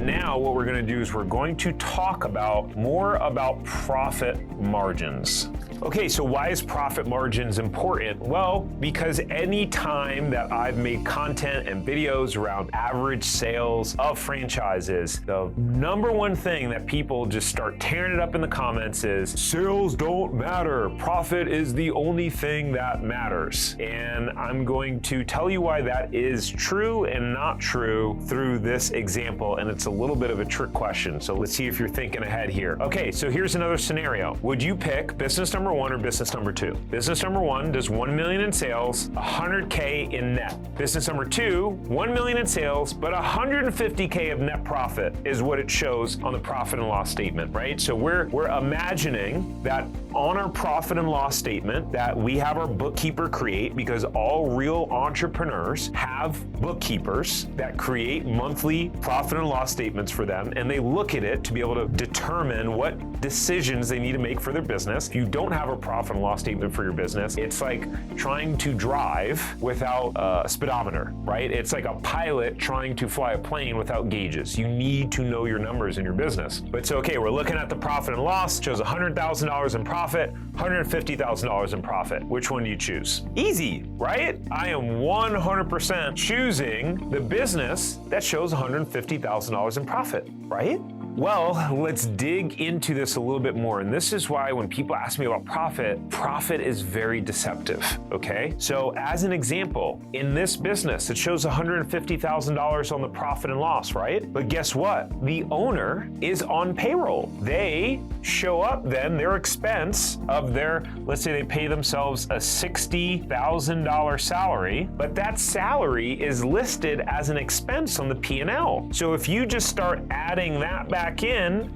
now what we're going to do is we're going to talk more about profit margins. Okay, so why is profit margins important? Well, because any time that I've made content and videos around average sales of franchises, the number one thing that people just start tearing it up in the comments is, sales don't matter. Profit is the only thing that matters. And I'm going to tell you why that is true and not true through this example. And it's a little bit of a trick question. So let's see if you're thinking ahead here. Okay, so here's another scenario. Would you pick business number one or business number two? Business number one does 1 million in sales, 100K in net. Business number two, 1 million in sales, but 150K of net profit is what it shows on the profit and loss statement, right? So we're imagining that on our profit and loss statement that we have our bookkeeper create, because all real entrepreneurs have bookkeepers that create monthly profit and loss statements for them, and they look at it to be able to determine what decisions they need to make for their business. If you don't have a profit and loss statement for your business, it's like trying to drive without a speedometer, right? It's like a pilot trying to fly a plane without gauges. You need to know your numbers in your business. But it's okay, we're looking at the profit and loss, shows $100,000 in profit, $150,000 in profit. Which one do you choose? Easy, right? I am 100% choosing the business that shows $150,000 in profit, right? Well, let's dig into this a little bit more. And this is why when people ask me about profit is very deceptive, okay? So as an example, in this business, it shows $150,000 on the profit and loss, right? But guess what? The owner is on payroll. They show up then, their expense of their, let's say they pay themselves a $60,000 salary, but that salary is listed as an expense on the P&L. So if you just start adding that back in,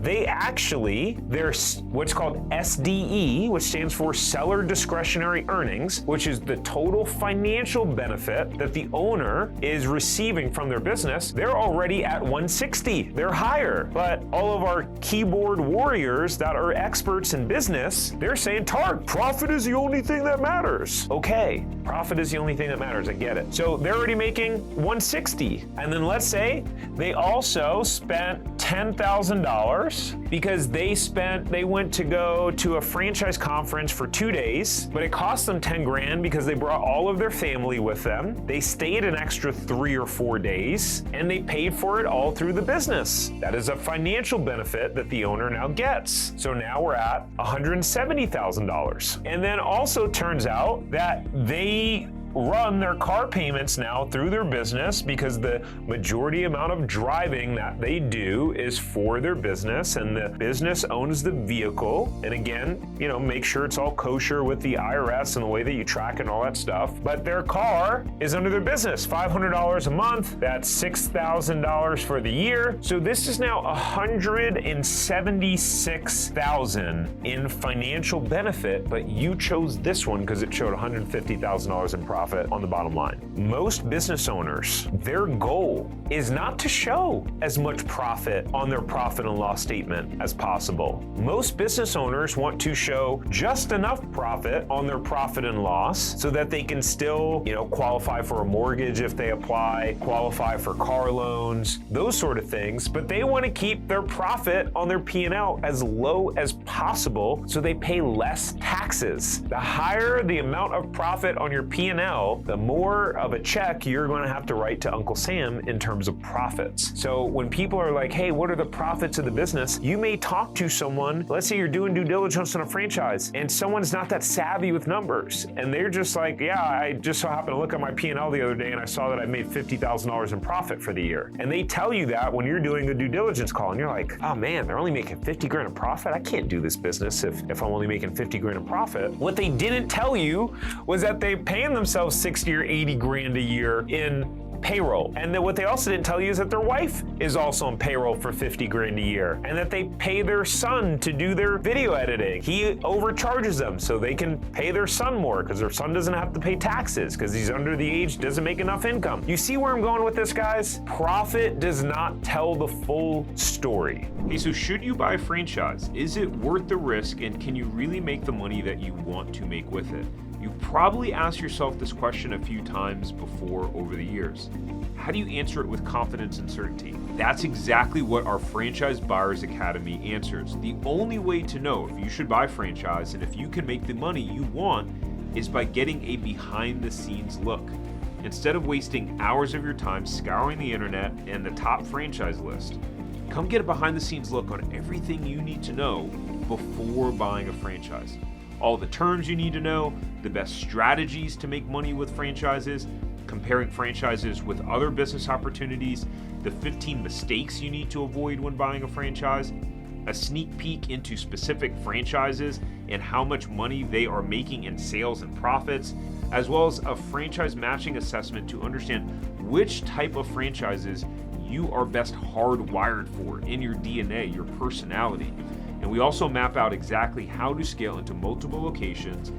they're what's called SDE, which stands for Seller Discretionary Earnings, which is the total financial benefit that the owner is receiving from their business. They're already at 160. They're higher. But all of our keyboard warriors that are experts in business, they're saying, Tariq, profit is the only thing that matters. Okay, profit is the only thing that matters. I get it. So they're already making 160. And then let's say they also spent $10,000 because they went to go to a franchise conference for 2 days, but it cost them 10 grand because they brought all of their family with them. They stayed an extra 3 or 4 days and they paid for it all through the business. That is a financial benefit that the owner now gets. So now we're at $170,000. And then also turns out that they run their car payments now through their business because the majority amount of driving that they do is for their business, and the business owns the vehicle. And again, make sure it's all kosher with the IRS and the way that you track and all that stuff. But their car is under their business, $500 a month. That's $6,000 for the year. So this is now $176,000 in financial benefit, but you chose this one because it showed $150,000 in profit on the bottom line. Most business owners, their goal is not to show as much profit on their profit and loss statement as possible. Most business owners want to show just enough profit on their profit and loss so that they can still, qualify for a mortgage if they apply, qualify for car loans, those sort of things. But they want to keep their profit on their P&L as low as possible so they pay less taxes. The higher the amount of profit on your P&L, the more of a check you're going to have to write to Uncle Sam in terms of profits. So when people are like, hey, what are the profits of the business? You may talk to someone, let's say you're doing due diligence on a franchise, and someone's not that savvy with numbers. And they're just like, yeah, I just so happened to look at my P&L the other day and I saw that I made $50,000 in profit for the year. And they tell you that when you're doing a due diligence call, and you're like, oh man, they're only making 50 grand in profit? I can't do this business if I'm only making 50 grand in profit. What they didn't tell you was that they're paying themselves 60 or 80 grand a year in payroll. And then what they also didn't tell you is that their wife is also on payroll for 50 grand a year, and that they pay their son to do their video editing. He overcharges them so they can pay their son more because their son doesn't have to pay taxes because he's under the age, doesn't make enough income. You see where I'm going with this, guys? Profit does not tell the full story. Hey, so should you buy a franchise? Is it worth the risk, and can you really make the money that you want to make with it? You've probably asked yourself this question a few times before over the years. How do you answer it with confidence and certainty? That's exactly what our Franchise Buyers Academy answers. The only way to know if you should buy franchise and if you can make the money you want is by getting a behind-the-scenes look. Instead of wasting hours of your time scouring the internet and the top franchise list, come get a behind-the-scenes look on everything you need to know before buying a franchise. All the terms you need to know, the best strategies to make money with franchises, comparing franchises with other business opportunities, the 15 mistakes you need to avoid when buying a franchise, a sneak peek into specific franchises and how much money they are making in sales and profits, as well as a franchise matching assessment to understand which type of franchises you are best hardwired for in your DNA, your personality. And we also map out exactly how to scale into multiple locations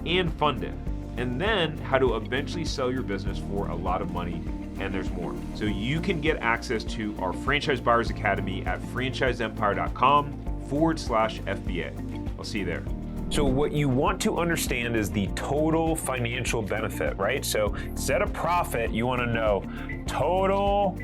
and fund it, and then how to eventually sell your business for a lot of money, and there's more. So you can get access to our Franchise Buyers Academy at franchiseempire.com/FBA. I'll see you there. So what you want to understand is the total financial benefit, right? So instead of profit, you want to know total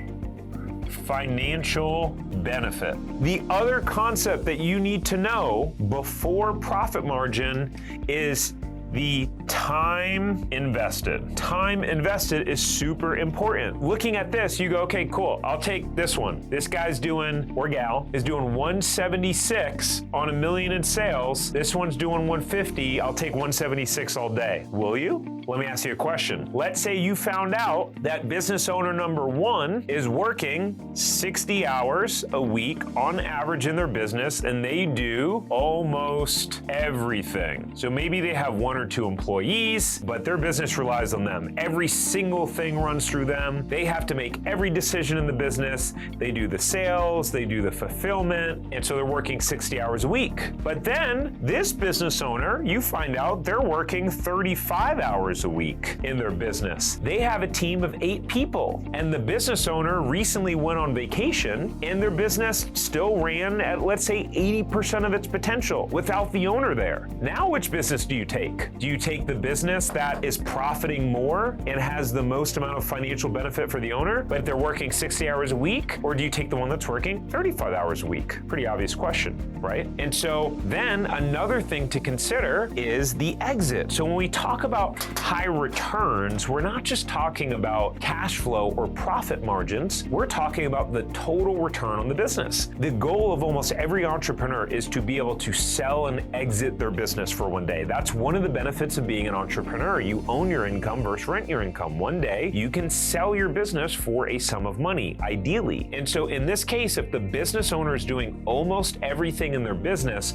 financial benefit. The other concept that you need to know before profit margin is the time invested. Time invested is super important. Looking at this, you go, okay, cool, I'll take this one. This guy's doing, or gal, is doing 176 on $1 million in sales. This one's doing 150. I'll take 176 all day. Will you? Let me ask you a question. Let's say you found out that business owner number one is working 60 hours a week on average in their business, and they do almost everything. So maybe they have 1 or 2 employees, but their business relies on them. Every single thing runs through them. They have to make every decision in the business. They do the sales, they do the fulfillment, and so they're working 60 hours a week. But then this business owner, you find out they're working 35 hours a week in their business. They have a team of 8 people, and the business owner recently went on vacation, and their business still ran at, let's say, 80% of its potential without the owner there. Now, which business do you take? Do you take the business that is profiting more and has the most amount of financial benefit for the owner, but they're working 60 hours a week? Or do you take the one that's working 35 hours a week? Pretty obvious question, right? And so then another thing to consider is the exit. So when we talk about high returns, we're not just talking about cash flow or profit margins, we're talking about the total return on the business. The goal of almost every entrepreneur is to be able to sell and exit their business for one day. That's one of the benefits of being an entrepreneur. You own your income versus rent your income. One day you can sell your business for a sum of money, ideally. And so in this case, if the business owner is doing almost everything in their business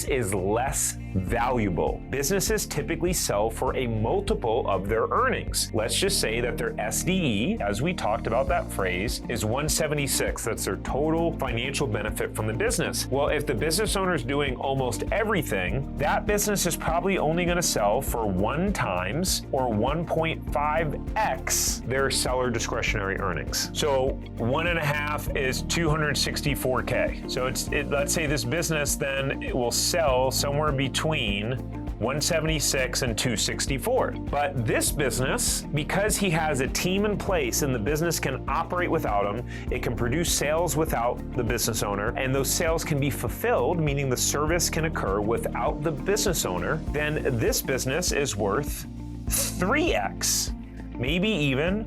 is less valuable. Businesses typically sell for a multiple of their earnings. Let's just say that their SDE, as we talked about that phrase, is 176. That's their total financial benefit from the business. Well, if the business owner is doing almost everything, that business is probably only going to sell for 1 times or 1.5x their seller discretionary earnings. So 1.5 is 264K. So let's say this business then it will sell somewhere between 176 and 264. But this business, because he has a team in place and the business can operate without him, it can produce sales without the business owner, and those sales can be fulfilled, meaning the service can occur without the business owner, then this business is worth 3x, maybe even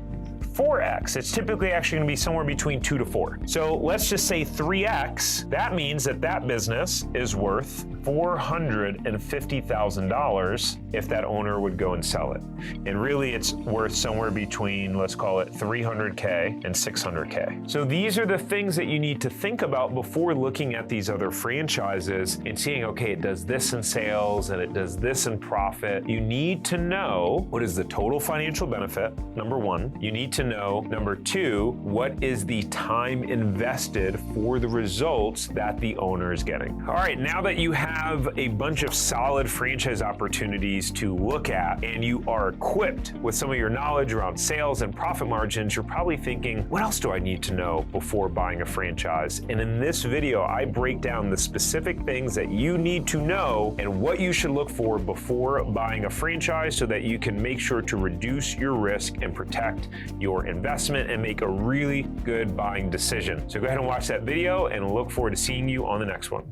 4x. It's typically actually going to be somewhere between 2 to 4. So let's just say 3x. That means that business is worth $450,000 if that owner would go and sell it. And really it's worth somewhere between, let's call it 300K and 600K. So these are the things that you need to think about before looking at these other franchises and seeing, okay, it does this in sales and it does this in profit. You need to know what is the total financial benefit, number one. You need to know, number two, what is the time invested for the results that the owner is getting. All right, now that you have have a bunch of solid franchise opportunities to look at and you are equipped with some of your knowledge around sales and profit margins, you're probably thinking, what else do I need to know before buying a franchise? And in this video, I break down the specific things that you need to know and what you should look for before buying a franchise so that you can make sure to reduce your risk and protect your investment and make a really good buying decision. So go ahead and watch that video and look forward to seeing you on the next one.